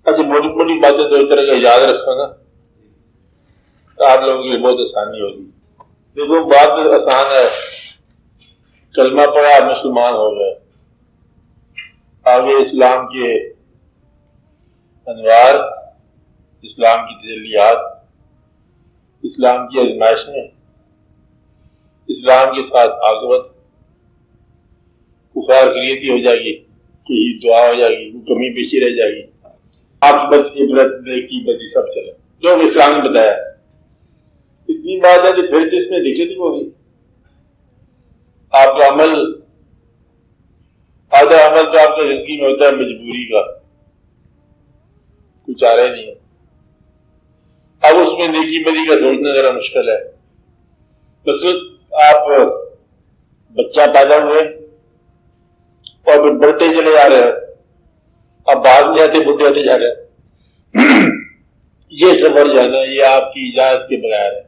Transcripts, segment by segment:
اچھا موٹی موٹی باتیں تو اس طرح کا یاد رکھو نا تو آپ لوگوں کی بہت آسانی ہوگی. دیکھو بات آسان ہے، کلمہ پڑھا مسلمان ہو گئے، آگے اسلام کے انوار، اسلام کی تجلیات، اسلام کی آزمائشیں، اسلام کے ساتھ عاقبت، کفار خریتی ہو جائے گی، کوئی دعا ہو جائے گی، کوئی کمی پیشی رہ جائے گی، عاقبت عبرت نیکی بدی سب چلے جو اسلام نے بتایا. اتنی بات ہے کہ پھر تو اس میں دقت ہی ہوگی. آپ کا عمل، آدھا عمل تو آپ کی زندگی میں ہوتا ہے مجبوری کا، کچھ چارہ نہیں ہے. اب اس میں نیکی بدی کا سوچنا ذرا مشکل ہے. بس آپ بچہ پیدا ہوئے اور پھر بڑھتے چلے جا رہے ہیں، اب بعد میں آتے بڑھتے ہوتے جا رہے ہیں. یہ سفر جو ہے نا یہ آپ کی اجازت کے بغیر ہے،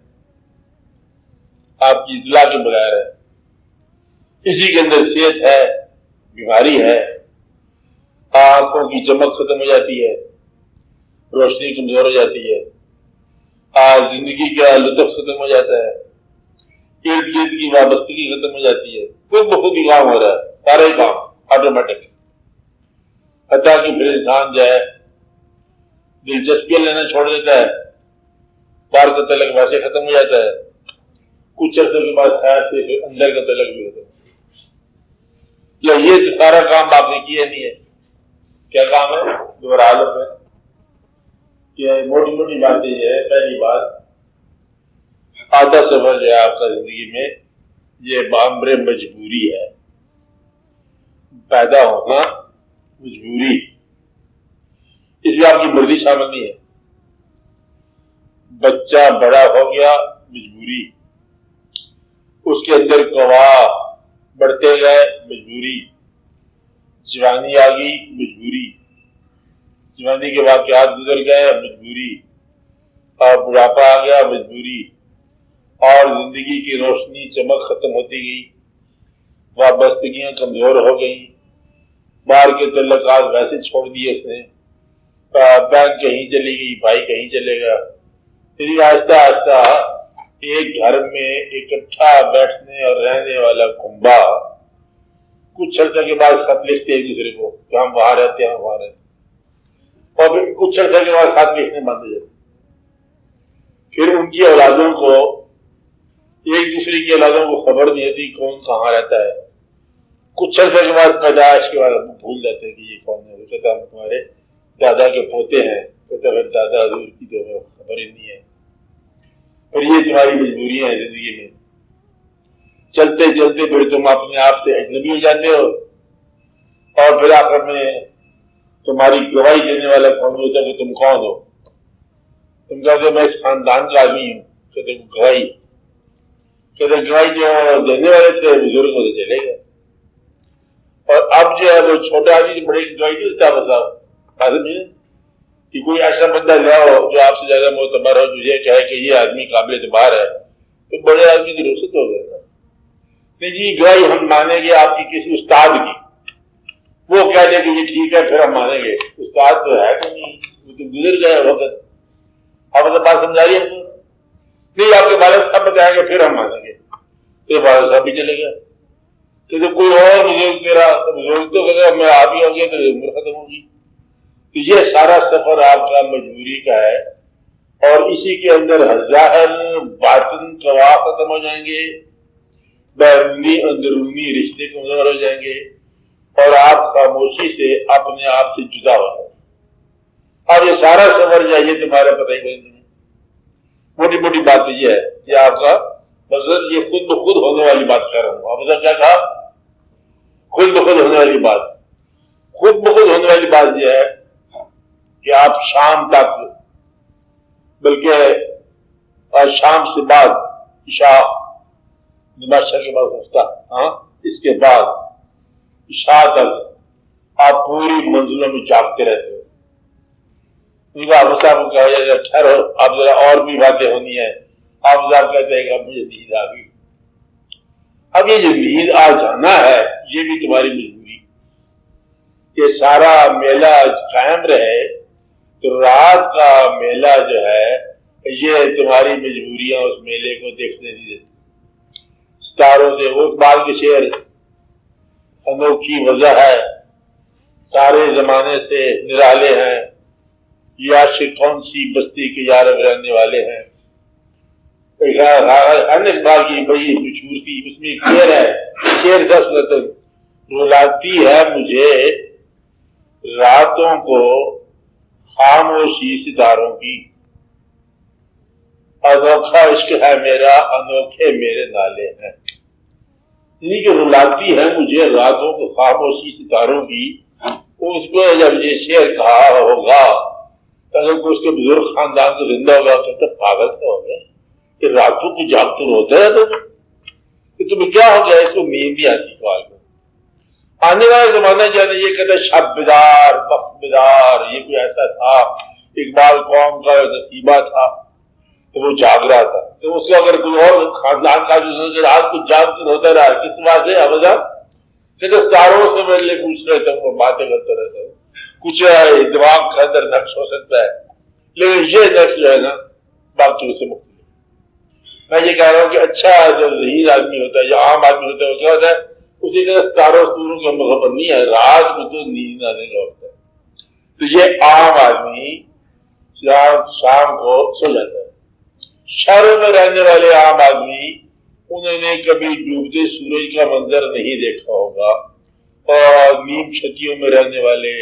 آپ کی اطلاع کے بغیر ہے. اسی کے اندر صحت ہے، بیماری ہے، آنکھوں کی چمک ختم ہو جاتی ہے، روشنی کمزور ہو جاتی ہے، زندگی کا لطف ختم ہو جاتا ہے، ارد گرد کی وابستگی ختم ہو جاتی ہے. خود بخود ہی کام ہو رہا ہے، سارے کام آٹومیٹک. حتیٰ کہ پھر انسان جو ہے دلچسپیاں لینا چھوڑ دیتا ہے، باہر کا تعلق ویسے ختم ہو جاتا ہے، کچھ عرصے کے بعد خیر سے پھر اندر کا تعلق بھی ہوتا ہے. یہ تو سارا کام آپ نے کیا نہیں ہے. کیا کام ہے؟ دوبارہ حالت ہے کہ موٹی موٹی باتیں یہ ہے. پہلی بات، آدھا سفر جو ہے آپ کا زندگی میں یہ بامر مجبوری ہے. پیدا ہونا مجبوری، اس میں آپ کی مرضی شامل نہیں ہے. بچہ بڑا ہو گیا مجبوری، اس کے اندر گواہ بڑھتے گئے مجبوری، جوانی آ گئی مجبوری، جوانی کے واقعات گزر گئے مجبوری، اور بڑھاپا آ گیا مجبوری، اور زندگی کی روشنی چمک ختم ہوتی گئی، وابستگیاں کمزور ہو گئیں، باہر کے تعلقات ویسے چھوڑ دیے اس نے، بہن کہیں چلی گئی، بھائی کہیں چلے گا. پھر آہستہ آہستہ ایک گھر میں اکٹھا بیٹھنے اور رہنے والا کنبا کچھ عرصے کے بعد خط لکھتے ایک دوسرے کو کہ ہم وہاں رہتے ہیں، ہم وہاں رہتے ہیں، اور پھر کچھ عرصے کے بعد خط لکھنے بند ہو جاتے. پھر ان کی اولادوں کو، ایک دوسرے کی اولادوں کو خبر نہیں ہوتی کون کہاں رہتا ہے. کچھ عرصے کے بعد پیدائش کے بعد بھول جاتے ہیں کہ یہ کون ہے. کہتا ہم تمہارے دادا کے پوتے ہیں. کہتا ہے دادا حضور کی تو خبر ہی نہیں ہے. اور یہ تمہاری مجبوریاں ہیں زندگی میں. چلتے چلتے پھر تم اپنے آپ سے اجنبی ہو جاتے ہو، اور پھر آخر میں تمہاری گواہی دینے والا کون ہوتا ہے کہ تم کون ہو. تم کہتے ہو میں اس خاندان کا آدمی ہوں. کہتے گواہی، کہتے گواہی جو دینے والے تھے بزرگ ہوتے چلے گئے، اور اب جو ہے وہ چھوٹا آدمی بڑے گواہی نہیں دیتا. مطلب آدمی کہ کوئی ایسا بندہ لاؤ جو آپ سے زیادہ معتبر ہو، جو یہ کہے کہ یہ آدمی قابل اعتبار ہے، تو بڑے آدمی کی رخصت ہو گئے نا. جی گواہی ہم مانیں گے آپ کی کسی استاد کی، وہ کہہ دے کہ یہ ٹھیک ہے پھر ہم مانیں گے. استاد تو ہے کہ نہیں، وہ تو گزر گئے وقت. آپ مطلب بات سمجھا رہی ہے؟ نہیں، آپ کے والد صاحب بتائیں گے پھر ہم مانیں گے. تو والد صاحب بھی چلے گئے. کہ کوئی اور بزرگ تیرا بزرگ تو کہ میں آپ ہی ہوں گے تو عمر ختم ہوگی. تو یہ سارا سفر آپ کا مجبوری کا ہے، اور اسی کے اندر ظاہر باطن گواہ ختم ہو جائیں گے، بیرونی اندرونی رشتے کمزور ہو جائیں گے، اور آپ خاموشی سے اپنے آپ سے جدا ہو جائیں گے. اور یہ سارا سفر جائیے تمہارا پتہ ہی نہیں. موٹی موٹی بات تو یہ ہے کہ آپ کا مطلب یہ خود بخود ہونے والی بات کہہ رہا ہوں. آپ مطلب کیا کہا؟ خود بخود ہونے والی بات. خود بخود ہونے والی بات یہ ہے کہ آپ شام تک، بلکہ شام سے بعد عشاء، نماز کے بعد ہفتہ، اس کے بعد عشاء تک آپ پوری منزلوں میں جاگتے رہتے ہو. ان کا ابو صاحب کو کہا جائے ٹھہرو، اب ذرا اور بھی باتیں ہونی ہے. آپ صاحب کہتے ہیں کہ اب مجھے نیند آ گئی. اب یہ جو نیند آ جانا ہے یہ بھی تمہاری مجبوری. یہ سارا میلہ قائم رہے تو رات کا میلہ جو ہے یہ تمہاری مجبوریاں اس میلے کو دیکھنے نہیں دیتی. ستاروں سے وہ اقبال کے شعر انوکھی وجہ ہے سارے زمانے سے نرالے ہیں یہ عاشق کون سی بستی کے یار رہنے والے ہیں. اقبال کی بڑی مشہور تھی اس میں شعر ہے شعر سب سنتے رلاتی ہے مجھے راتوں کو خاموشی ستاروں کی انوکھا عشق ہے میرا انوکھے میرے نالے ہیں. یعنی کہ رلاتی ہے مجھے راتوں کو خاموشی ستاروں کی. اس کو جب یہ شعر کہا ہوگا اگر کوئی اس کے بزرگ خاندان کو زندہ ہوگا تو پاگل سے ہو گئے کہ راتوں کو جاگتے روتے ہیں تو تمہیں کیا ہو گیا اس کو نیند نہیں آتی اقبال کو. آنے والا زمانہ جو ہے یہ کہتے شب بیدار وقت بیدار یہ کوئی ایسا تھا اقبال قوم کا نصیبہ تھا تو وہ جاگ رہا تھا. تو اس کو اگر کوئی اور خاندان کا جو رات کو جاگ کر ہوتا رہا کس بات ہے ابدا کہتے ستاروں سے میرے لیے پوچھ رہے تھے وہ باتیں کرتے رہتے کچھ دماغ کے اندر نقش ہو سکتا ہے لیکن یہ نقش جو ہے نا باقیوں سے مختلف. میں یہ کہہ رہا ہوں کہ اچھا جو ذہین آدمی ہوتا ہے جو عام آدمی ہوتا ہے وہ کیا ہوتا ہے اسی طرح ستاروں ستوروں کا خبر نہیں ہے رات کو تو نیند آنے کا ہوتا ہے. تو یہ عام آدمی شام کو سو جاتا ہے. شہروں میں رہنے والے عام آدمی انہوں نے کبھی ڈوبتے سورج کا منظر نہیں دیکھا ہوگا اور نیم چھتیوں میں رہنے والے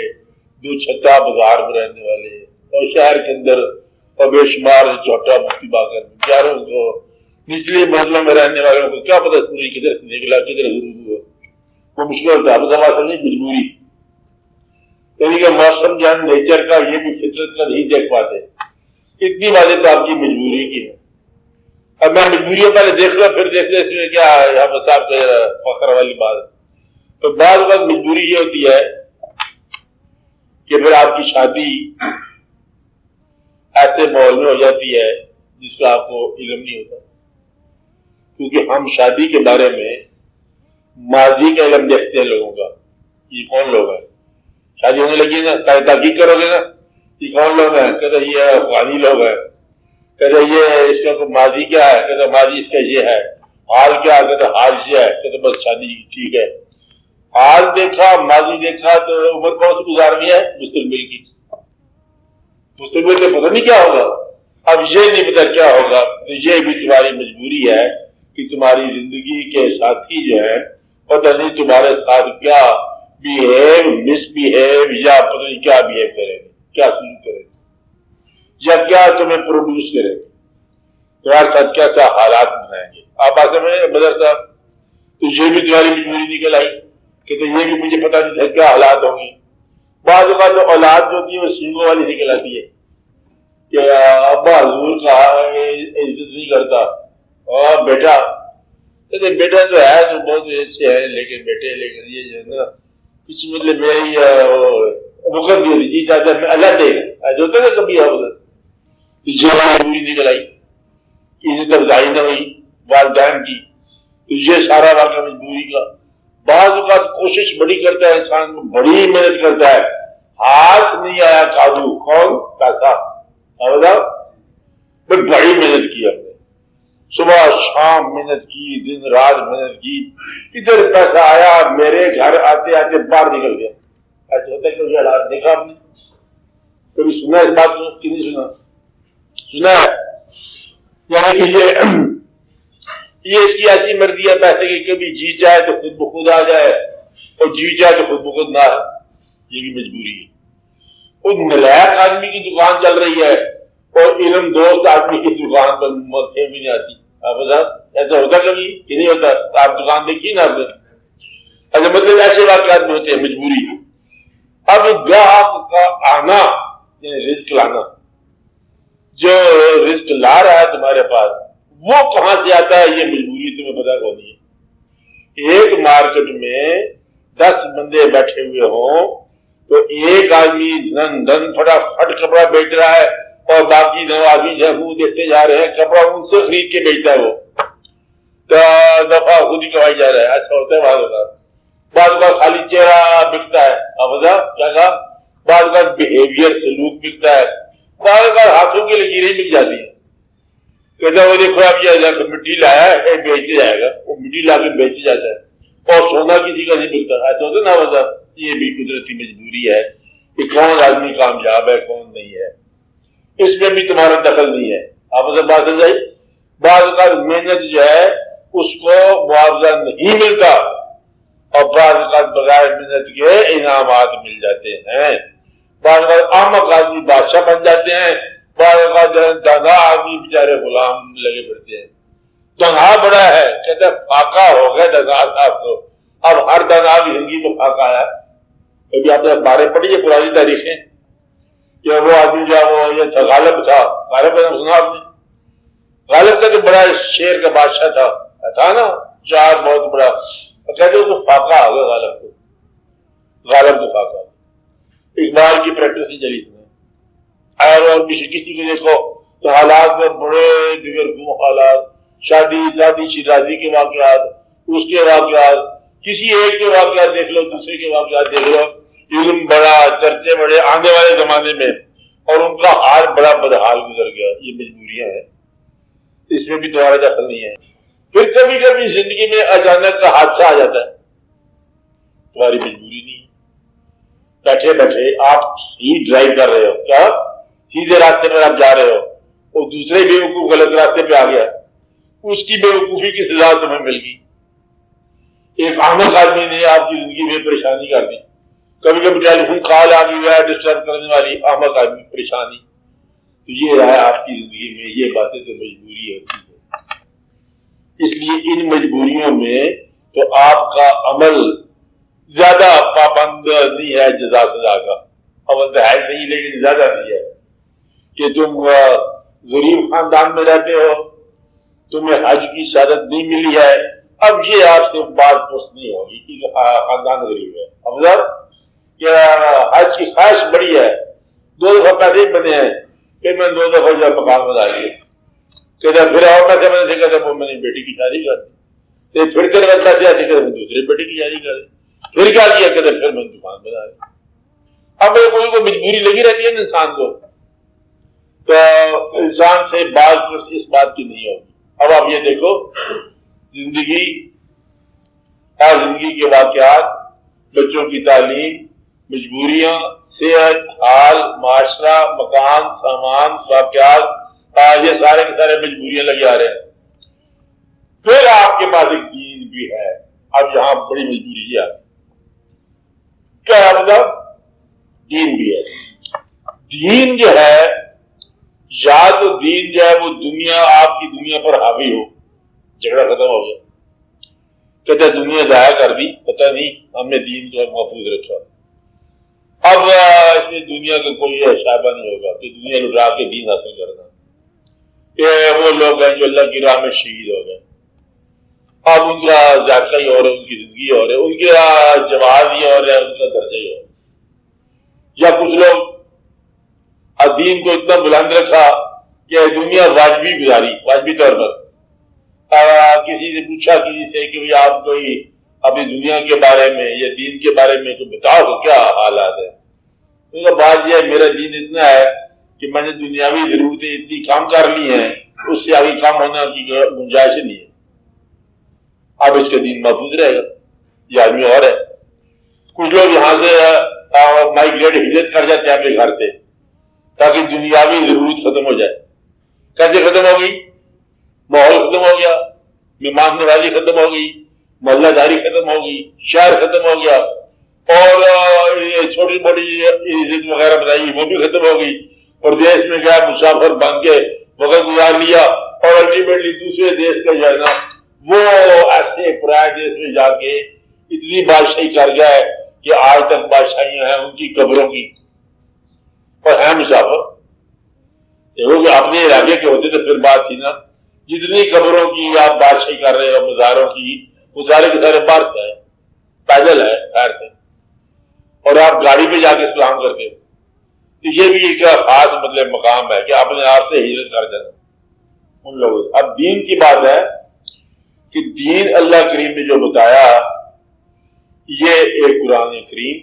دو چھتا بازار میں رہنے والے اور شہر کے اندر اور بے شمار چھوٹا مفتی باغر بیچاروں کو نچلے منزلوں میں رہنے والوں کو کیا پتا سورج کدھر سے نکلا کدھر غروب ہوا وہ مشکل ہوتا ہے. اب سمجھ مجبوری یعنی کہ موسم جان نیچر کا یہ بھی فطرت کا نہیں دیکھ پاتے اتنی باتیں تو آپ کی مجبوری کی ہے. اب میں مجبوریوں پہلے دیکھ لوں پھر دیکھتے اس میں کیا یہاں صاحب فخر والی بات. تو بعض وقت مجبوری یہ ہوتی ہے کہ پھر آپ کی شادی ایسے ماحول میں ہو جاتی ہے جس کا آپ کو علم نہیں ہوتا کیونکہ ہم شادی کے بارے میں ماضی کا علم دیکھتے ہیں لوگوں کا. یہ کون لوگ ہیں شادی ہونے لگی نا تحقیق کرو گے نا یہ کون لوگ ہیں کہتے یہ افغانی لوگ ہیں کہتے یہ اس کا ماضی کیا ہے کہتے ماضی اس کا یہ ہے حال کیا ہے کہتے حال یہ ہے کہتے بس شادی ٹھیک ہے. حال دیکھا ماضی دیکھا تو عمر کون سی گزارنی ہے مستقبل کی. مستقبل سے پتہ نہیں کیا ہوگا اب یہ نہیں پتا کیا ہوگا. تو یہ بھی تمہاری مجبوری ہے کہ تمہاری زندگی کے ساتھی جو ہے پتہ نہیں تمہارے ساتھ کیا بیہیو مس بیہیو یا پتہ نہیں کیا بیہیو کریں گے کیا سلوک کریں گے یا کیا تمہیں پروڈیوس کریں گے تمہارے ساتھ کیسا حالات بنائیں گے. آپ آ سمجھے بدر صاحب تو یہ بھی تمہاری مجبوری نکل آئی کہ تو یہ بھی مجھے پتا نہیں تھا کیا حالات ہوں گے. بعض اوقات جو اولاد جو ہوتی ہے وہ سینگوں والی نکل آتی ہے کہ ابا حضور کا عزت نہیں کرتا اور بیٹا کہتے بیٹا تو ہے تو بہت اچھے ہے لیکن بیٹے لیکن یہ جو ہے نا کچھ مطلب میری وقت بھی ہوتی جی چاہتا میں اللہ دے گا جو ہوتا نا کبھی مجبوری نکل آئی عزت افزائی نہ ہوئی والدین کی تو یہ سارا واقعہ مجبوری کا. بعض اوقات کوشش بڑی کرتا ہے انسان بڑی محنت کرتا ہے ہاتھ نہیں آیا قابو کون پیسہ بڑی محنت کی ہم نے صبح شام محنت کی دن رات محنت کی ادھر پیسہ آیا میرے گھر آتے آتے باہر نکل گیا. ایسا ہوتا ہے کہ حالات دیکھا آپ نے کبھی سنا اس بات کو کہ نہیں سنا ہے یعنی کہ یہ اس کی ایسی مرضی ہے پیسے کہ کبھی جی جائے تو خود بخود آ جائے اور جی جائے تو خود بخود نہ آئے. یہ بھی مجبوری ہے. وہ نلائق آدمی کی دکان چل رہی ہے اور علم دوست آدمی کی دکان پر بھی نہیں آتی. آپ ایسا ہوتا کبھی کہ نہیں ہوتا آپ دکان دیکھیے نا آپ نے ایسا مطلب ایسے واقعات میں ہوتے ہیں مجبوری. اب گاہک کا آنا یعنی رزق لانا جو رزق لا رہا ہے تمہارے پاس وہ کہاں سے آتا ہے یہ مجبوری تمہیں پتا کون نہیں ہے. ایک مارکیٹ میں 10 بندے بیٹھے ہوئے ہوں تو ایک آدمی دھن دھن فٹافٹ کپڑا بیچ رہا ہے اور باقی 9 آدمی جو منہ دیکھتے جا رہے ہیں کپڑا ان سے خرید کے بیچتا ہے وہ دفعہ خود ہی کمائی جا رہا ہے. ایسا ہوتا ہے بعض اوقات. بعض اوقات خالی چہرہ بکتا ہے افزا کیا کہا بعض اوقات بہیویئر سلوک بکتا ہے بعض کا ہاتھوں کی لکیریں مل جاتی ہیں. کہتا وہ دیکھو آپ یہ مٹی لایا ہے بیچ کے جائے گا, وہ مٹی لا کے بیچ جاتا ہے, اور سونا کسی کا نہیں ملتا. ایسا ہوتا نا مطلب یہ بھی قدرتی مجبوری ہے کہ کون آدمی کامیاب ہے کون نہیں ہے, اس میں بھی تمہارا دخل نہیں ہے. آپ سے بات سمجھ آئی. بعض کا محنت جو ہے اس کو معاوضہ نہیں ملتا, اور بعض کا بغیر محنت کے انعامات مل جاتے ہیں. بعض کا احمق آدمی بادشاہ بن جاتے ہیں, بعض کا دانا آدمی بیچارے غلام لگے پڑتے ہیں. دانا بڑا ہے کہتے فاقہ ہو گیا دانا صاحب کو. اب ہر دانا بھی زندگی میں فاقہ ہے. کبھی آپ نے بارے پڑھی ہے پرانی تاریخیں کہ وہ آدمی جو وہ یہ تھا غالب تھا, غالب کا سنا آپ نے؟ غالب کا جو بڑا شیر کا بادشاہ تھا نا, جہاز بہت بڑا, کہتے وہ فاقہ آ گیا غالب کو. غالب کو فاقہ اقبال کی پریکٹس نہیں چلی تھی. اور کسی کو دیکھو تو حالات میں بڑے دیگر حالات, شادی شیرازی کے واقعات, اس کے واقعات, کسی ایک کے واقعات دیکھ لو, دوسرے کے واقعات دیکھ لو, علم بڑا, چرچے بڑے آنے والے زمانے میں, اور ان کا حال بڑا بدحال گزر گیا. یہ مجبوریاں ہیں, اس میں بھی تمہارا دخل نہیں ہے. پھر کبھی کبھی زندگی میں اچانک کا حادثہ آ جاتا ہے, تمہاری مجبوری نہیں. بیٹھے بیٹھے آپ ہی ڈرائیو کر رہے ہو, کیا سیدھے راستے پر آپ جا رہے ہو, اور دوسرے بیوقوف غلط راستے پہ آ گیا, اس کی بیوقوفی کی سزا تمہیں مل گئی. ایک احمق آدمی نے آپ کی زندگی میں پریشانی کر دی. کبھی کبھی ٹیلی فون کال آ گئی ہے ڈسٹرب کرنے والی, احمق آدمی پریشانی. تو یہ ہے آپ کی زندگی میں, یہ باتیں تو مجبوری ہوتی ہے. اس لیے ان مجبوریوں میں تو آپ کا عمل زیادہ پابند نہیں ہے جزا سزا کا. عمل تو ہے صحیح لیکن زیادہ نہیں ہے. کہ تم غریب خاندان میں رہتے ہو, تمہیں حج کی شہادت نہیں ملی ہے, اب یہ آپ سے بات پوچھ نہیں ہوگی کہ خاندان غریب ہے. افضل کہ حج کی خواہش بڑی ہے, 2 دفعہ پیسے بنے ہیں, پھر میں 2 دفعہ جو مکان بنا لیے, کہتے پھر اور پیسے بنے سے کہتے میں نے بیٹی کی شادی کر دی, پھر کر پیسے ایسے کہتے میں دوسرے بیٹی کی شادی کر دی, پھر کیا کیا کہتے پھر میں دکان بنا لی. اب کوئی کو مجبوری لگی رہتی ہے نا انسان کو, تو انسان سے بات اس بات کی نہیں ہوگی. اب آپ یہ دیکھو زندگی اور زندگی کے واقعات, بچوں کی تعلیم, مجبوریاں, صحت, حال, معاشرہ, مکان, سامان, واقعات, یہ سارے کے سارے مجبوریاں لگے آ رہے ہیں. پھر آپ کے پاس ایک دین بھی ہے. اب یہاں بڑی مجبوری ہے, کیا ہے مطلب دین بھی ہے. دین جو ہے, یا تو دین جو ہے وہ دنیا آپ کی دنیا پر حاوی ہو, جھگڑا ختم ہو گیا, کہتے دنیا ضائع کر دی, پتہ نہیں ہم نے دین جو ہے محفوظ رکھا, اب اس میں دنیا کا کوئی شائبہ نہیں ہوگا کہ دنیا لٹا کے دین حاصل کرنا. یہ وہ لوگ ہیں جو اللہ کی راہ میں شہید ہو گئے, اب ان کا ذائقہ ہی اور ان کی زندگی اور ہے, ان کے جواز ہی اور ہے, ان کا درجہ ہی اور. یا کچھ لوگ دین کو اتنا بلند رکھا کہ دنیا واجبی گزاری, واجبی طور پر. کسی نے پوچھا کسی سے کہ آپ کوئی اپنی دنیا کے بارے میں یا دین کے بارے میں تو بتاؤ کہ کیا حالات ہے. ان کا بات یہ ہے میرا دین اتنا ہے کہ میں نے دنیاوی ضرورتیں اتنی کام کر لی ہیں, اس سے آگے کام ہونا کی گنجائش نہیں ہے. اب اس کا دین محفوظ رہے گا. یہ آدمی اور ہے. کچھ لوگ یہاں سے مائگریٹ ہجرت کر جاتے ہیں اپنے گھر سے تاکہ دنیاوی ضرورت ختم ہو جائے. کیسے ختم ہوگی؟ ماحول ختم ہو گیا, مہمان نوازی ختم ہو گئی, محلہ داری ختم ہو گئی, شہر ختم ہو گیا, اور چھوٹی موٹی عزت وغیرہ بتائی وہ بھی ختم ہو گئی, اور دیش میں گیا مسافر بن کے وقت گزار لیا, اور الٹیمیٹلی دوسرے دیش کا جو ہے نا وہ ایسے پرائے دیش میں جا کے اتنی بادشاہی کر گیا ہے کہ آج تک بادشاہیاں ہیں ان کی قبروں کی, اور ہیں مسافر. دیکھو کہ اپنے علاقے کے ہوتے تو پھر بات تھی نا, جتنی قبروں کی آپ بادشاہی کر رہے ہو مزاروں کی, وہ سارے کے سارے باہر سے ہے, پیدل ہے خیر سے, اور آپ گاڑی پہ جا کے سلام کرتے ہو. تو یہ بھی ایک خاص مطلب مقام ہے کہ اپنے آپ سے ہجرت کر دینا ان لوگوں. اب دین کی بات ہے کہ دین اللہ کریم نے جو بتایا, یہ ایک قرآن کریم,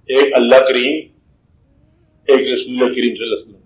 ایک اللہ کریم ایک رسول کریم صلی اللہ علیہ وسلم